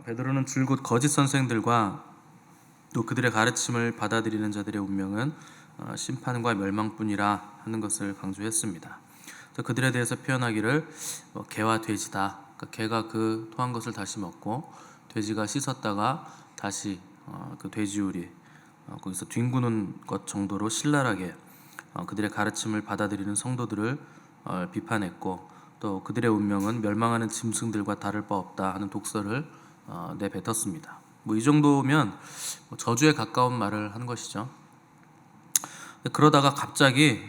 베드로는 줄곧 거짓 선생들과 또 그들의 가르침을 받아들이는 자들의 운명은 심판과 멸망뿐이라 하는 것을 강조했습니다. 그래서 그들에 대해서 표현하기를 개와 돼지다. 그러니까 개가 그 토한 것을 다시 먹고 돼지가 씻었다가 다시 그 돼지우리 거기서 뒹구는 것 정도로 신랄하게 그들의 가르침을 받아들이는 성도들을 비판했고, 또 그들의 운명은 멸망하는 짐승들과 다를 바 없다 하는 독설을 내뱉었습니다. 이 정도면 저주에 가까운 말을 하는 것이죠. 그러다가 갑자기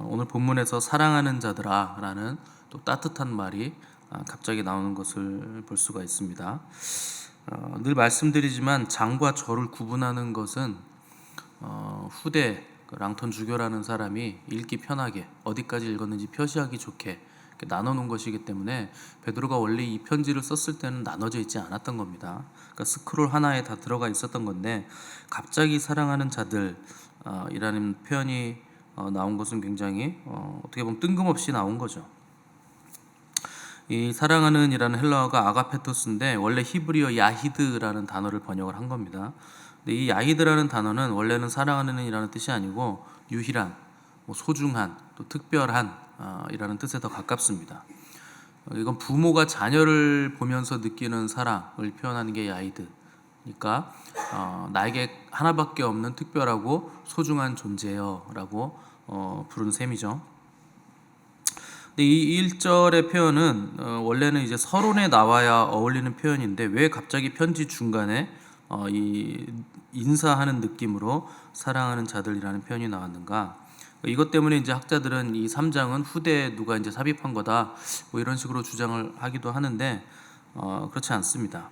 오늘 본문에서 사랑하는 자들아 라는 또 따뜻한 말이 갑자기 나오는 것을 볼 수가 있습니다. 늘 말씀드리지만 장과 절을 구분하는 것은 후대 랑턴 주교라는 사람이 읽기 편하게 어디까지 읽었는지 표시하기 좋게 나눠놓은 것이기 때문에 베드로가 원래 이 편지를 썼을 때는 나눠져 있지 않았던 겁니다. 그러니까 스크롤 하나에 다 들어가 있었던 건데 갑자기 사랑하는 자들 이라는 표현이 나온 것은 굉장히 어떻게 보면 뜬금없이 나온 거죠. 이 사랑하는 이라는 헬라어가 아가페토스인데 원래 히브리어 야히드라는 단어를 번역을 한 겁니다. 근데 이 야히드라는 단어는 원래는 사랑하는 이라는 뜻이 아니고 유일한, 소중한, 또 특별한 이라는 뜻에 더 가깝습니다. 이건 부모가 자녀를 보면서 느끼는 사랑을 표현하는 게 야히드. 그러니까 나에게 하나밖에 없는 특별하고 소중한 존재여라고 부른 셈이죠. 근데 이 1절의 표현은 원래는 이제 서론에 나와야 어울리는 표현인데 왜 갑자기 편지 중간에 이 인사하는 느낌으로 사랑하는 자들이라는 표현이 나왔는가? 이것 때문에 이제 학자들은 이 3장은 후대에 누가 이제 삽입한 거다 이런 식으로 주장을 하기도 하는데 그렇지 않습니다.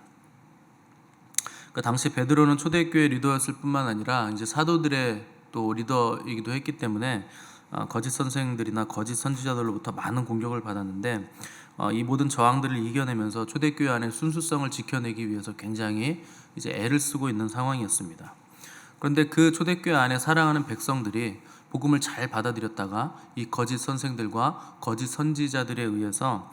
그러니까 당시 베드로는 초대교회 리더였을 뿐만 아니라 이제 사도들의 또 리더이기도 했기 때문에 거짓 선생들이나 거짓 선지자들로부터 많은 공격을 받았는데 이 모든 저항들을 이겨내면서 초대교회 안에 순수성을 지켜내기 위해서 굉장히 이제 애를 쓰고 있는 상황이었습니다. 그런데 그 초대교회 안에 사랑하는 백성들이 복음을 잘 받아들였다가 이 거짓 선생들과 거짓 선지자들에 의해서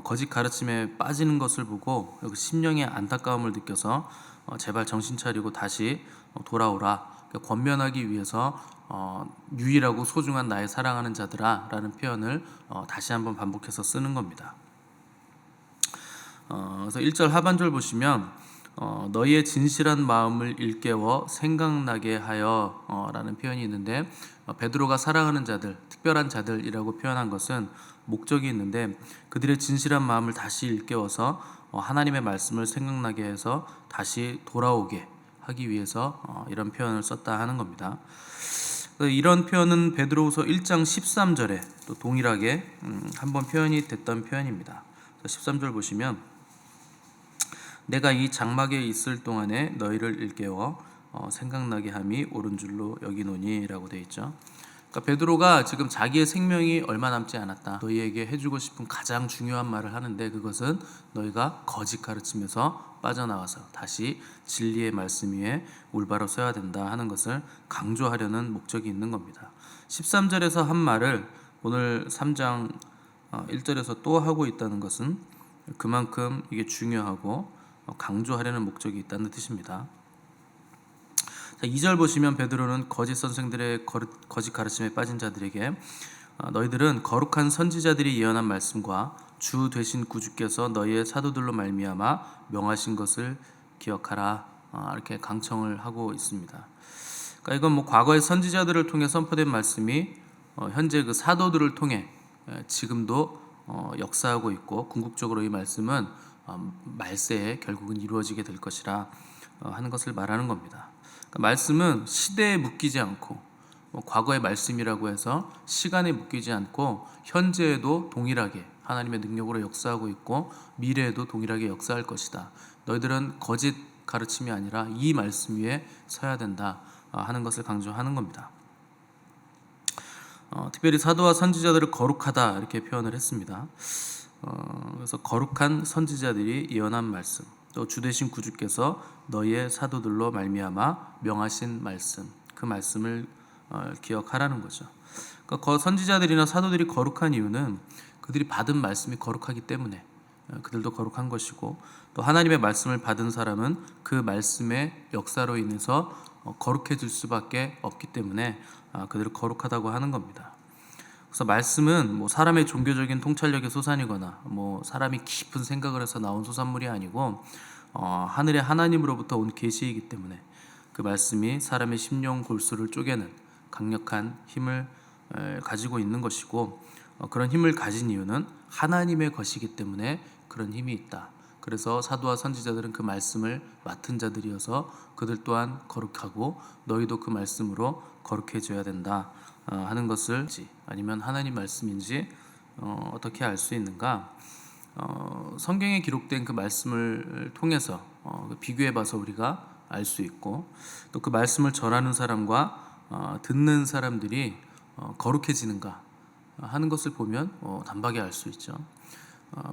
거짓 가르침에 빠지는 것을 보고 심령의 안타까움을 느껴서 제발 정신 차리고 다시 돌아오라, 권면하기 위해서 유일하고 소중한 나의 사랑하는 자들아 라는 표현을 다시 한번 반복해서 쓰는 겁니다. 그래서 1절 하반절 보시면 너희의 진실한 마음을 일깨워 생각나게 하여 라는 표현이 있는데 베드로가 사랑하는 자들, 특별한 자들이라고 표현한 것은 목적이 있는데 그들의 진실한 마음을 다시 일깨워서 하나님의 말씀을 생각나게 해서 다시 돌아오게 하기 위해서 이런 표현을 썼다 하는 겁니다. 이런 표현은 베드로후서 1장 13절에 또 동일하게 한번 표현이 됐던 표현입니다. 13절 보시면 내가 이 장막에 있을 동안에 너희를 일깨워 생각나게 함이 옳은 줄로 여기노니 라고 되어 있죠. 그러니까 베드로가 지금 자기의 생명이 얼마 남지 않았다, 너희에게 해주고 싶은 가장 중요한 말을 하는데 그것은 너희가 거짓 가르침에서 빠져나와서 다시 진리의 말씀 위에 올바로 서야 된다 하는 것을 강조하려는 목적이 있는 겁니다. 13절에서 한 말을 오늘 3장 1절에서 또 하고 있다는 것은 그만큼 이게 중요하고 강조하려는 목적이 있다는 뜻입니다. 2절 보시면 베드로는 거짓 선생들의 거짓 가르침에 빠진 자들에게 너희들은 거룩한 선지자들이 예언한 말씀과 주 되신 구주께서 너희의 사도들로 말미암아 명하신 것을 기억하라 이렇게 강청을 하고 있습니다. 그러니까 이건 과거의 선지자들을 통해 선포된 말씀이 현재 그 사도들을 통해 지금도 역사하고 있고 궁극적으로 이 말씀은 말세에 결국은 이루어지게 될 것이라 하는 것을 말하는 겁니다. 그러니까 말씀은 시대에 묶이지 않고 과거의 말씀이라고 해서 시간에 묶이지 않고 현재에도 동일하게 하나님의 능력으로 역사하고 있고 미래에도 동일하게 역사할 것이다. 너희들은 거짓 가르침이 아니라 이 말씀 위에 서야 된다 하는 것을 강조하는 겁니다. 특별히 사도와 선지자들을 거룩하다 이렇게 표현을 했습니다. 그래서 거룩한 선지자들이 예언한 말씀, 또 주되신 구주께서 너희의 사도들로 말미암아 명하신 말씀, 그 말씀을 기억하라는 거죠. 그러니까 선지자들이나 사도들이 거룩한 이유는 그들이 받은 말씀이 거룩하기 때문에 그들도 거룩한 것이고, 또 하나님의 말씀을 받은 사람은 그 말씀의 역사로 인해서 거룩해질 수밖에 없기 때문에 그들을 거룩하다고 하는 겁니다. 그래서 말씀은 뭐 사람의 종교적인 통찰력의 솟아니거나 뭐 사람이 깊은 생각을 해서 나온 소산물이 아니고 하늘의 하나님으로부터 온 계시이기 때문에 그 말씀이 사람의 심령 골수를 쪼개는 강력한 힘을 가지고 있는 것이고, 그런 힘을 가진 이유는 하나님의 것이기 때문에 그런 힘이 있다. 그래서 사도와 선지자들은 그 말씀을 맡은 자들이어서 그들 또한 거룩하고 너희도 그 말씀으로 거룩해져야 된다 하는 것을, 아니면 하나님 말씀인지 어떻게 알 수 있는가? 성경에 기록된 그 말씀을 통해서 비교해 봐서 우리가 알 수 있고, 또 그 말씀을 전하는 사람과 듣는 사람들이 거룩해지는가 하는 것을 보면 단박에 알 수 있죠.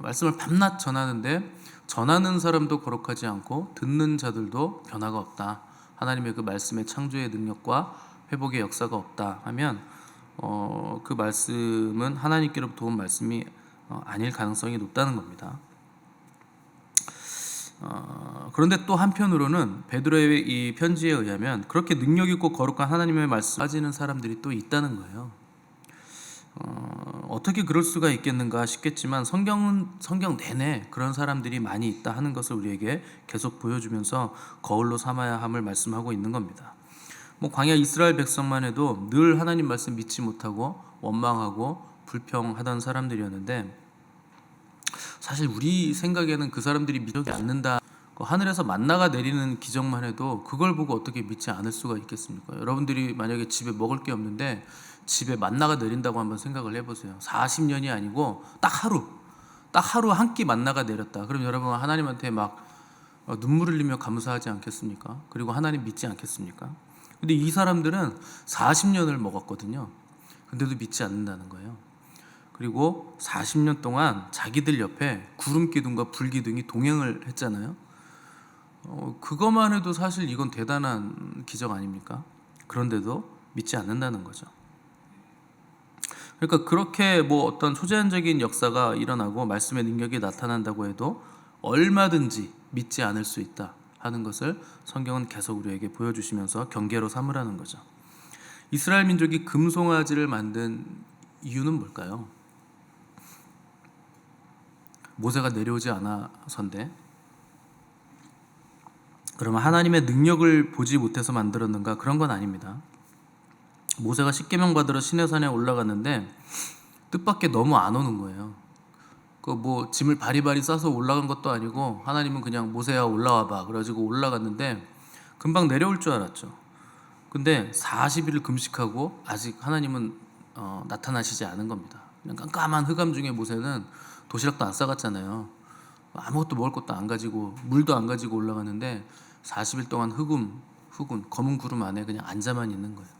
말씀을 밤낮 전하는데 전하는 사람도 거룩하지 않고 듣는 자들도 변화가 없다, 하나님의 그 말씀의 창조의 능력과 회복의 역사가 없다 하면 그 말씀은 하나님께로부터 온 말씀이 아닐 가능성이 높다는 겁니다. 그런데 또 한편으로는 베드로의 이 편지에 의하면 그렇게 능력 있고 거룩한 하나님의 말씀 빠지는 사람들이 또 있다는 거예요. 어떻게 그럴 수가 있겠는가 싶겠지만 성경 내내 그런 사람들이 많이 있다 하는 것을 우리에게 계속 보여주면서 거울로 삼아야 함을 말씀하고 있는 겁니다. 뭐 광야 이스라엘 백성만 해도 늘 하나님 말씀 믿지 못하고 원망하고 불평하던 사람들이었는데, 사실 우리 생각에는 그 사람들이 믿지 않는다, 하늘에서 만나가 내리는 기적만 해도 그걸 보고 어떻게 믿지 않을 수가 있겠습니까? 여러분들이 만약에 집에 먹을 게 없는데 집에 만나가 내린다고 한번 생각을 해보세요. 40년이 아니고 딱 하루 한 끼 만나가 내렸다. 그럼 여러분 하나님한테 막 눈물을 흘리며 감사하지 않겠습니까? 그리고 하나님 믿지 않겠습니까? 근데 이 사람들은 40년을 먹었거든요. 근데도 믿지 않는다는 거예요. 그리고 40년 동안 자기들 옆에 구름 기둥과 불 기둥이 동행을 했잖아요. 그것만 해도 사실 이건 대단한 기적 아닙니까? 그런데도 믿지 않는다는 거죠. 그러니까 그렇게 뭐 어떤 초자연적인 역사가 일어나고 말씀의 능력이 나타난다고 해도 얼마든지 믿지 않을 수 있다 하는 것을 성경은 계속 우리에게 보여주시면서 경계로 삼으라는 거죠. 이스라엘 민족이 금송아지를 만든 이유는 뭘까요? 모세가 내려오지 않아서인데, 그러면 하나님의 능력을 보지 못해서 만들었는가? 그런 건 아닙니다. 모세가 십계명 받으러 시내산에 올라갔는데 뜻밖의 너무 안 오는 거예요. 그 뭐 짐을 바리바리 싸서 올라간 것도 아니고 하나님은 그냥 모세야 올라와봐 그래가지고 올라갔는데 금방 내려올 줄 알았죠. 근데 40일을 금식하고 아직 하나님은 나타나시지 않은 겁니다. 그냥 깜깜한 흑암 중에 모세는 도시락도 안 싸갔잖아요. 아무것도 먹을 것도 안 가지고 물도 안 가지고 올라갔는데 40일 동안 흑운 검은 구름 안에 그냥 앉아만 있는 거예요.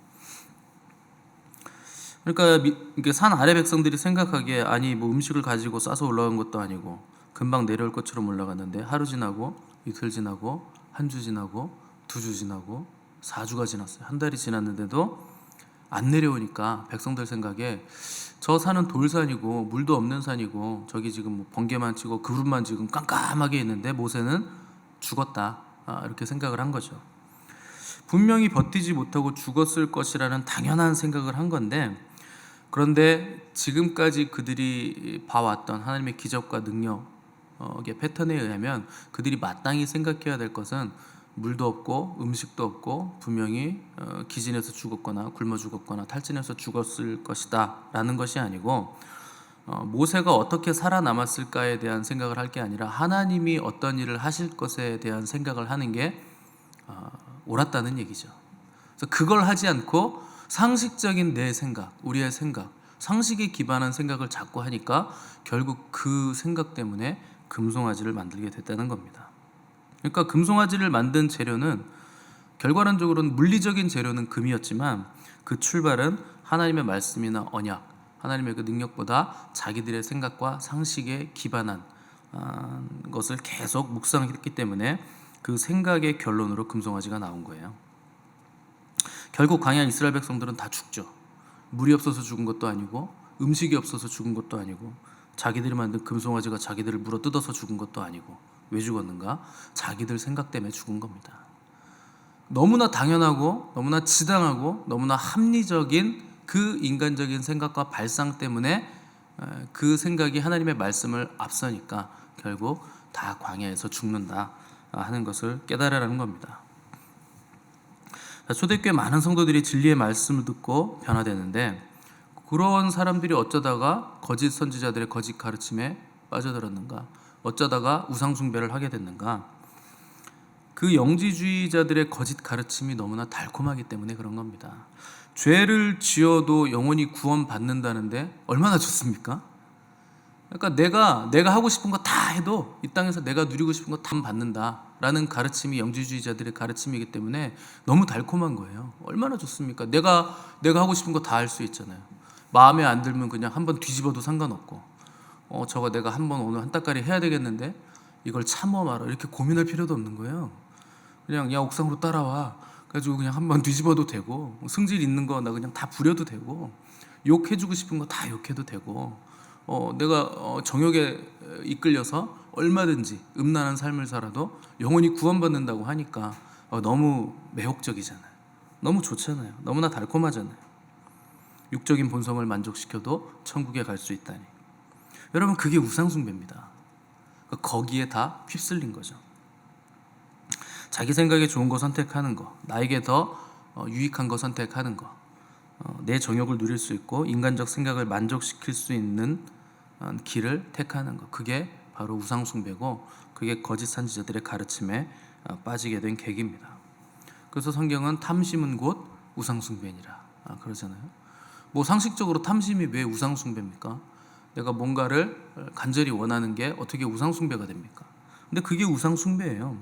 그러니까 산 아래 백성들이 생각하기에 아니 뭐 음식을 가지고 싸서 올라간 것도 아니고 금방 내려올 것처럼 올라갔는데 하루 지나고 이틀 지나고 한 주 지나고 두 주 지나고 4주가 지났어요. 한 달이 지났는데도 안 내려오니까 백성들 생각에 저 산은 돌산이고 물도 없는 산이고 저기 지금 뭐 번개만 치고 구름만 지금 깜깜하게 있는데 모세는 죽었다, 이렇게 생각을 한 거죠. 분명히 버티지 못하고 죽었을 것이라는 당연한 생각을 한 건데, 그런데 지금까지 그들이 봐왔던 하나님의 기적과 능력의 패턴에 의하면 그들이 마땅히 생각해야 될 것은 물도 없고 음식도 없고 분명히 기진해서 죽었거나 굶어 죽었거나 탈진해서 죽었을 것이다 라는 것이 아니고, 모세가 어떻게 살아남았을까에 대한 생각을 할 게 아니라 하나님이 어떤 일을 하실 것에 대한 생각을 하는 게 옳았다는 얘기죠. 그래서 그걸 하지 않고 상식적인 내 생각, 우리의 생각, 상식에 기반한 생각을 자꾸 하니까 결국 그 생각 때문에 금송아지를 만들게 됐다는 겁니다. 그러니까 금송아지를 만든 재료는 결과론적으로는 물리적인 재료는 금이었지만 그 출발은 하나님의 말씀이나 언약, 하나님의 그 능력보다 자기들의 생각과 상식에 기반한 것을 계속 묵상했기 때문에 그 생각의 결론으로 금송아지가 나온 거예요. 결국 광야 이스라엘 백성들은 다 죽죠. 물이 없어서 죽은 것도 아니고 음식이 없어서 죽은 것도 아니고 자기들이 만든 금송아지가 자기들을 물어 뜯어서 죽은 것도 아니고 왜 죽었는가? 자기들 생각 때문에 죽은 겁니다. 너무나 당연하고 너무나 지당하고 너무나 합리적인 그 인간적인 생각과 발상 때문에 그 생각이 하나님의 말씀을 앞서니까 결국 다 광야에서 죽는다 하는 것을 깨달으라는 겁니다. 초대교회 많은 성도들이 진리의 말씀을 듣고 변화되는데 그런 사람들이 어쩌다가 거짓 선지자들의 거짓 가르침에 빠져들었는가? 어쩌다가 우상 숭배를 하게 됐는가? 그 영지주의자들의 거짓 가르침이 너무나 달콤하기 때문에 그런 겁니다. 죄를 지어도 영원히 구원받는다는데 얼마나 좋습니까? 그러니까 내가 하고 싶은 거 다 해도 이 땅에서 내가 누리고 싶은 거 다 받는다라는 가르침이 영지주의자들의 가르침이기 때문에 너무 달콤한 거예요. 얼마나 좋습니까? 내가 하고 싶은 거 다 할 수 있잖아요. 마음에 안 들면 그냥 한번 뒤집어도 상관없고 저거 내가 한번 오늘 한 달까리 해야 되겠는데 이걸 참아 마라 이렇게 고민할 필요도 없는 거예요. 그냥 야 옥상으로 따라와 그래가지고 그냥 한번 뒤집어도 되고 승질 있는 거 나 그냥 다 부려도 되고 욕해주고 싶은 거 다 욕해도 되고 내가 정욕에 이끌려서 얼마든지 음란한 삶을 살아도 영원히 구원받는다고 하니까 너무 매혹적이잖아요. 너무 좋잖아요. 너무나 달콤하잖아요. 육적인 본성을 만족시켜도 천국에 갈 수 있다니. 여러분 그게 우상숭배입니다. 거기에 다 휩쓸린 거죠. 자기 생각에 좋은 거 선택하는 거, 나에게 더 유익한 거 선택하는 거, 내 정욕을 누릴 수 있고 인간적 생각을 만족시킬 수 있는 길을 택하는 거, 그게 바로 우상숭배고 그게 거짓 선지자들의 가르침에 빠지게 된 계기입니다. 그래서 성경은 탐심은 곧 우상숭배니라 그러잖아요. 뭐 상식적으로 탐심이 왜 우상숭배입니까? 내가 뭔가를 간절히 원하는 게 어떻게 우상숭배가 됩니까? 근데 그게 우상숭배예요.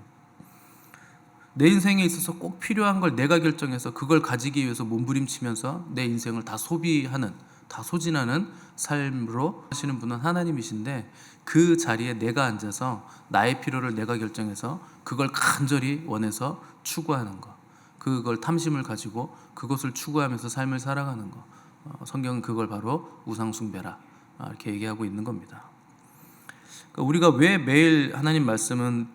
내 인생에 있어서 꼭 필요한 걸 내가 결정해서 그걸 가지기 위해서 몸부림치면서 내 인생을 다 소비하는, 다 소진하는 삶으로 하시는 분은 하나님이신데 그 자리에 내가 앉아서 나의 필요를 내가 결정해서 그걸 간절히 원해서 추구하는 것, 그걸 탐심을 가지고 그것을 추구하면서 삶을 살아가는 것, 성경은 그걸 바로 우상숭배라 이렇게 얘기하고 있는 겁니다. 그러니까 우리가 왜 매일 하나님 말씀은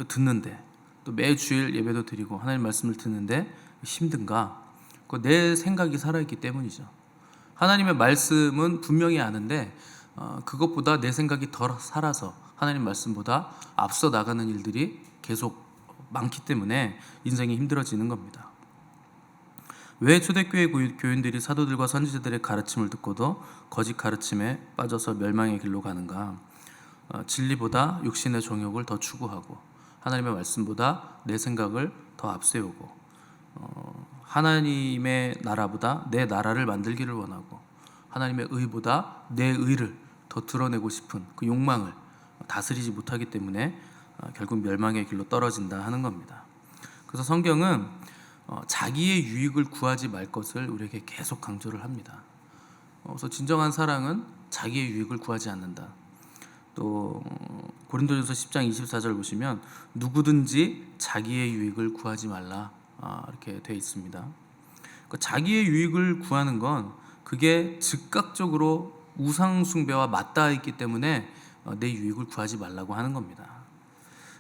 듣는데 또 매일 주일 예배도 드리고 하나님 말씀을 듣는데 힘든가? 내 생각이 살아있기 때문이죠. 하나님의 말씀은 분명히 아는데 그것보다 내 생각이 더 살아서 하나님 말씀보다 앞서 나가는 일들이 계속 많기 때문에 인생이 힘들어지는 겁니다. 왜 초대교회 교인들이 사도들과 선지자들의 가르침을 듣고도 거짓 가르침에 빠져서 멸망의 길로 가는가? 진리보다 육신의 정욕을 더 추구하고 하나님의 말씀보다 내 생각을 더 앞세우고 하나님의 나라보다 내 나라를 만들기를 원하고 하나님의 의보다 내 의를 더 드러내고 싶은 그 욕망을 다스리지 못하기 때문에 결국 멸망의 길로 떨어진다 하는 겁니다. 그래서 성경은 자기의 유익을 구하지 말 것을 우리에게 계속 강조를 합니다. 그래서 진정한 사랑은 자기의 유익을 구하지 않는다. 또 고린도전서 10장 24절 보시면 누구든지 자기의 유익을 구하지 말라 이렇게 되어 있습니다. 그러니까 자기의 유익을 구하는 건 그게 즉각적으로 우상 숭배와 맞닿아 있기 때문에 내 유익을 구하지 말라고 하는 겁니다.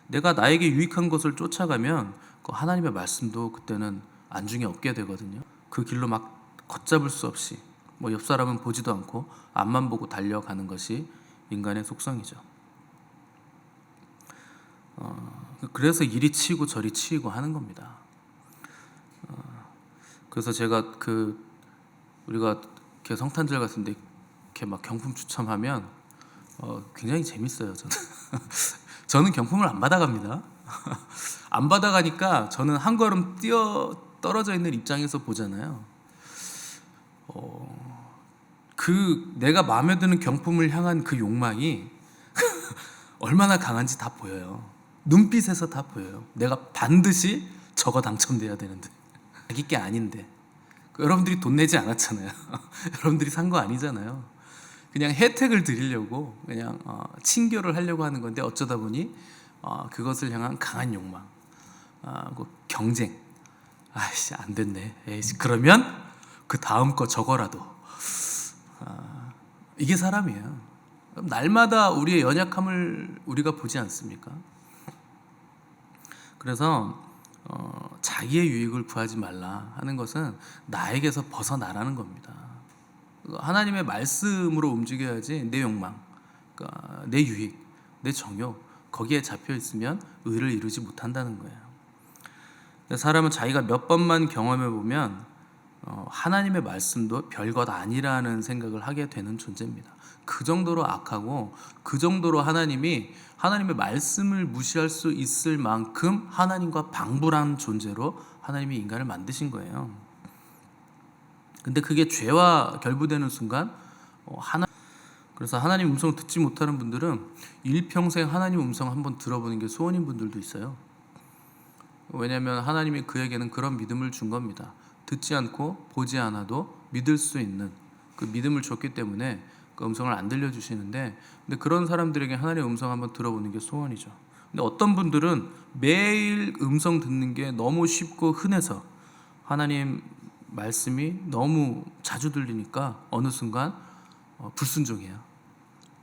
내가 나에게 유익한 것을 쫓아가면 그 하나님의 말씀도 그때는 안중에 없게 되거든요. 그 길로 막 걷잡을 수 없이 뭐 옆 사람은 보지도 않고 앞만 보고 달려가는 것이 인간의 속성이죠. 그래서 이리 치이고 저리 치이고 하는 겁니다. 그래서 제가 우리가 이렇게 성탄절 같은데 이렇게 막 경품 추첨하면 굉장히 재밌어요. 저는 경품을 안 받아갑니다. 안 받아가니까 저는 한 걸음 떨어져 있는 입장에서 보잖아요. 내가 마음에 드는 경품을 향한 그 욕망이 얼마나 강한지 다 보여요. 눈빛에서 다 보여요. 내가 반드시 저거 당첨돼야 되는데 자기 게 아닌데 여러분들이 돈 내지 않았잖아요. 여러분들이 산 거 아니잖아요. 그냥 혜택을 드리려고 그냥 친교를 하려고 하는 건데 어쩌다 보니 그것을 향한 강한 욕망, 경쟁. 아이씨 안 됐네. 에이씨 그러면 그 다음 거 저거라도. 이게 사람이에요. 그럼 날마다 우리의 연약함을 우리가 보지 않습니까? 그래서 자기의 유익을 구하지 말라 하는 것은 나에게서 벗어나라는 겁니다. 하나님의 말씀으로 움직여야지 내 욕망, 그러니까 내 유익, 내 정욕 거기에 잡혀 있으면 의를 이루지 못한다는 거예요. 사람은 자기가 몇 번만 경험해 보면 하나님의 말씀도 별것 아니라는 생각을 하게 되는 존재입니다. 그 정도로 악하고 그 정도로 하나님의 말씀을 무시할 수 있을 만큼 하나님과 방불한 존재로 하나님이 인간을 만드신 거예요. 근데 그게 죄와 결부되는 순간 그래서 하나님 음성을 듣지 못하는 분들은 일평생 하나님 음성 한번 들어보는 게 소원인 분들도 있어요. 왜냐하면 하나님이 그에게는 그런 믿음을 준 겁니다. 듣지 않고 보지 않아도 믿을 수 있는 그 믿음을 줬기 때문에 그 음성을 안 들려주시는데, 근데 그런 사람들에게 하나님의 음성 한번 들어보는 게 소원이죠. 근데 어떤 분들은 매일 음성 듣는 게 너무 쉽고 흔해서 하나님 말씀이 너무 자주 들리니까 어느 순간 불순종해요.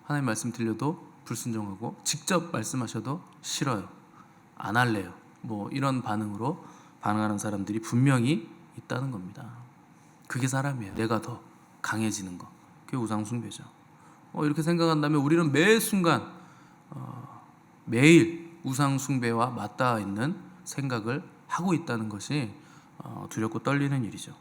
하나님 말씀 들려도 불순종하고 직접 말씀하셔도 싫어요. 안 할래요. 뭐 이런 반응으로 반응하는 사람들이 분명히 있다는 겁니다. 그게 사람이에요. 내가 더 강해지는 거. 그게 우상숭배죠. 이렇게 생각한다면 우리는 매 순간 매일 우상숭배와 맞닿아 있는 생각을 하고 있다는 것이 두렵고 떨리는 일이죠.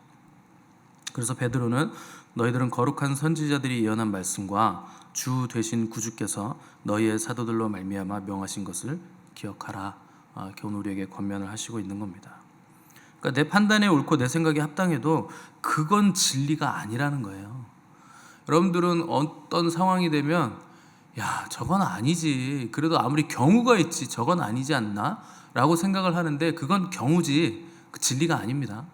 그래서 베드로는 너희들은 거룩한 선지자들이 예언한 말씀과 주 되신 구주께서 너희의 사도들로 말미암아 명하신 것을 기억하라. 교훈 우리에게 권면을 하시고 있는 겁니다. 그러니까 내 판단에 옳고 내 생각에 합당해도 그건 진리가 아니라는 거예요. 여러분들은 어떤 상황이 되면 야 저건 아니지, 그래도 아무리 경우가 있지 저건 아니지 않나? 라고 생각을 하는데 그건 경우지 그 진리가 아닙니다.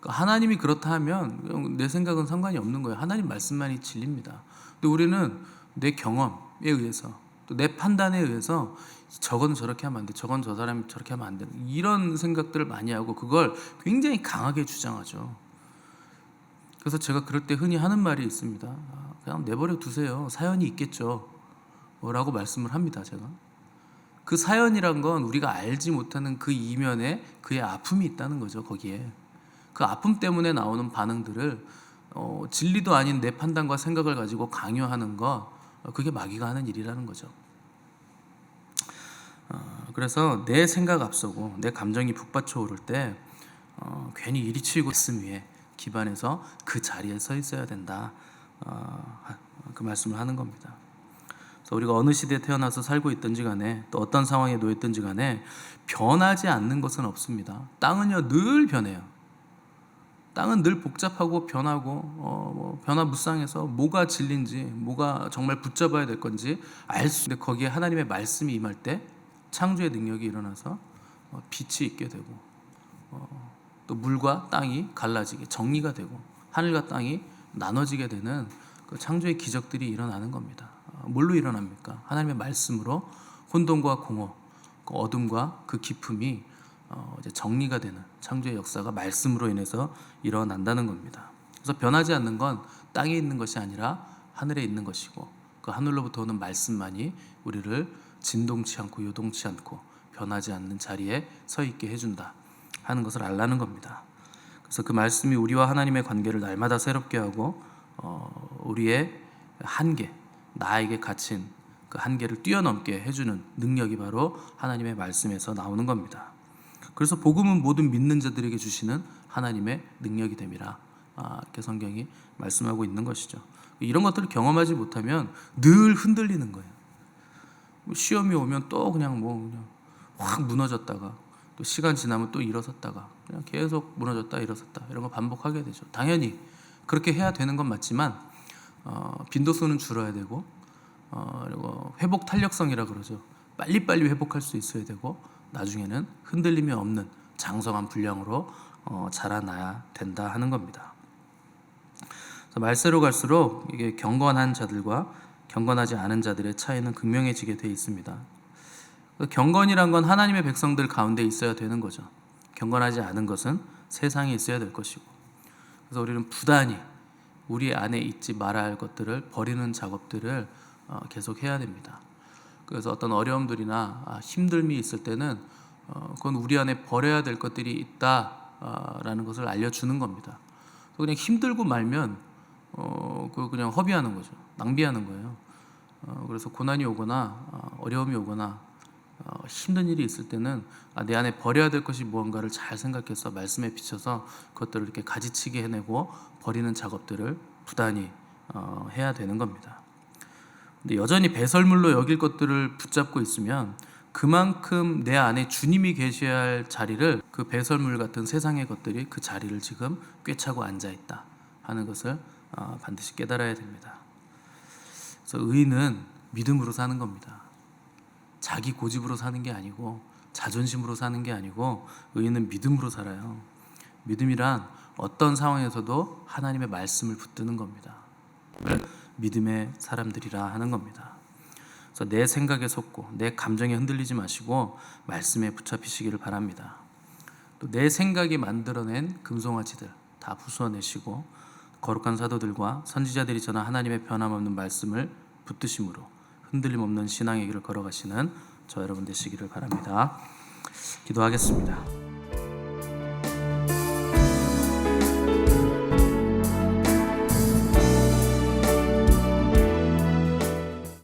하나님이 그렇다 하면 내 생각은 상관이 없는 거예요. 하나님 말씀만이 진리입니다. 근데 우리는 내 경험에 의해서 또 내 판단에 의해서 저건 저렇게 하면 안 돼, 저건 저 사람이 저렇게 하면 안 돼, 이런 생각들을 많이 하고 그걸 굉장히 강하게 주장하죠. 그래서 제가 그럴 때 흔히 하는 말이 있습니다. 그냥 내버려 두세요. 사연이 있겠죠. 라고 말씀을 합니다. 제가 그 사연이란 건 우리가 알지 못하는 그 이면에 그의 아픔이 있다는 거죠. 거기에 그 아픔 때문에 나오는 반응들을 진리도 아닌 내 판단과 생각을 가지고 강요하는 거, 그게 마귀가 하는 일이라는 거죠. 그래서 내 생각 앞서고 내 감정이 북받쳐 오를 때 괜히 이리 치이고 있음 위에 기반해서 그 자리에 서 있어야 된다. 그 말씀을 하는 겁니다. 그래서 우리가 어느 시대에 태어나서 살고 있든지 간에 또 어떤 상황에 놓였든지 간에 변하지 않는 것은 없습니다. 땅은요 늘 변해요. 땅은 늘 복잡하고 변하고 변화무쌍해서 뭐가 진리인지 뭐가 정말 붙잡아야 될 건지 알 수 있는데 거기에 하나님의 말씀이 임할 때 창조의 능력이 일어나서 빛이 있게 되고 또 물과 땅이 갈라지게 정리가 되고 하늘과 땅이 나눠지게 되는 그 창조의 기적들이 일어나는 겁니다. 뭘로 일어납니까? 하나님의 말씀으로 혼돈과 공허, 그 어둠과 그 깊음이 이제 정리가 되는 창조의 역사가 말씀으로 인해서 일어난다는 겁니다. 그래서 변하지 않는 건 땅에 있는 것이 아니라 하늘에 있는 것이고 그 하늘로부터 오는 말씀만이 우리를 진동치 않고 요동치 않고 변하지 않는 자리에 서 있게 해준다 하는 것을 알라는 겁니다. 그래서 그 말씀이 우리와 하나님의 관계를 날마다 새롭게 하고 우리의 한계, 나에게 갇힌 그 한계를 뛰어넘게 해주는 능력이 바로 하나님의 말씀에서 나오는 겁니다. 그래서 복음은 모든 믿는 자들에게 주시는 하나님의 능력이 됨이라 이렇게 성경이 말씀하고 있는 것이죠. 이런 것들을 경험하지 못하면 늘 흔들리는 거예요. 시험이 오면 또 그냥 확 무너졌다가 또 시간 지나면 또 일어섰다가 그냥 계속 무너졌다 일어섰다 이런 거 반복하게 되죠. 당연히 그렇게 해야 되는 건 맞지만 빈도수는 줄어야 되고 그리고 회복 탄력성이라 그러죠. 빨리빨리 회복할 수 있어야 되고 나중에는 흔들림이 없는 장성한 분량으로 자라나야 된다 하는 겁니다. 말세로 갈수록 이게 경건한 자들과 경건하지 않은 자들의 차이는 극명해지게 돼 있습니다. 경건이란 건 하나님의 백성들 가운데 있어야 되는 거죠. 경건하지 않은 것은 세상에 있어야 될 것이고, 그래서 우리는 부단히 우리 안에 있지 말아야 할 것들을 버리는 작업들을 계속 해야 됩니다. 그래서 어떤 어려움들이나 힘듦이 있을 때는 그건 우리 안에 버려야 될 것들이 있다라는 것을 알려주는 겁니다. 그냥 힘들고 말면 그거 그냥 허비하는 거죠. 낭비하는 거예요. 그래서 고난이 오거나 어려움이 오거나 힘든 일이 있을 때는 내 안에 버려야 될 것이 무언가를 잘 생각해서 말씀에 비춰서 그것들을 이렇게 가지치게 해내고 버리는 작업들을 부단히 해야 되는 겁니다. 근데 여전히 배설물로 여길 것들을 붙잡고 있으면 그만큼 내 안에 주님이 계셔야 할 자리를 그 배설물 같은 세상의 것들이 그 자리를 지금 꿰차고 앉아 있다 하는 것을 반드시 깨달아야 됩니다. 그래서 의인은 믿음으로 사는 겁니다. 자기 고집으로 사는 게 아니고 자존심으로 사는 게 아니고 의인은 믿음으로 살아요. 믿음이란 어떤 상황에서도 하나님의 말씀을 붙드는 겁니다. 믿음의 사람들이라 하는 겁니다. 그래서 내 생각에 속고 내 감정에 흔들리지 마시고 말씀에 붙잡히시기를 바랍니다. 또 내 생각이 만들어낸 금송아지들 다 부수어내시고 거룩한 사도들과 선지자들이 전한 하나님의 변함없는 말씀을 붙드심으로 흔들림 없는 신앙의 길을 걸어가시는 저 여러분 되시기를 바랍니다. 기도하겠습니다.